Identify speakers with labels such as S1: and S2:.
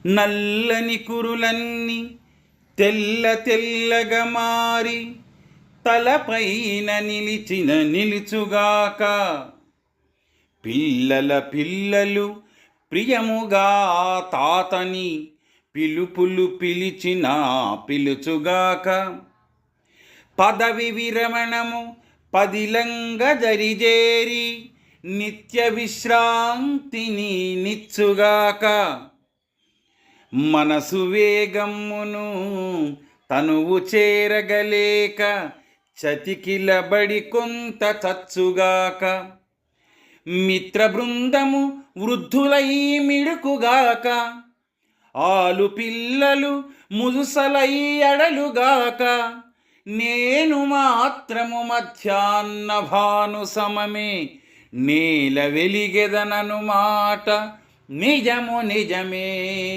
S1: నల్లని కురులన్నీ తెల్ల తెల్లగా మారి తలపైన నిలుచుగాక. పిల్లల పిల్లలు ప్రియముగా తాతని పిలుపులు పిలుచుగాక. పదవి విరమణము పదిలంగా దరిజేరి నిత్య విశ్రాంతిని నిచ్చుగాక. మనసు వేగమ్మును తనువు చేరగలేక చతికిలబడి కొంత చచ్చుగాక. మిత్ర బృందము వృద్ధులై మిడుకుగాక. ఆలు పిల్లలు ముదుసలై అడలుగాక. నేను మాత్రము మధ్యాహ్న భాను సమమే నేల వెలిగెదనను మాట నిజమే.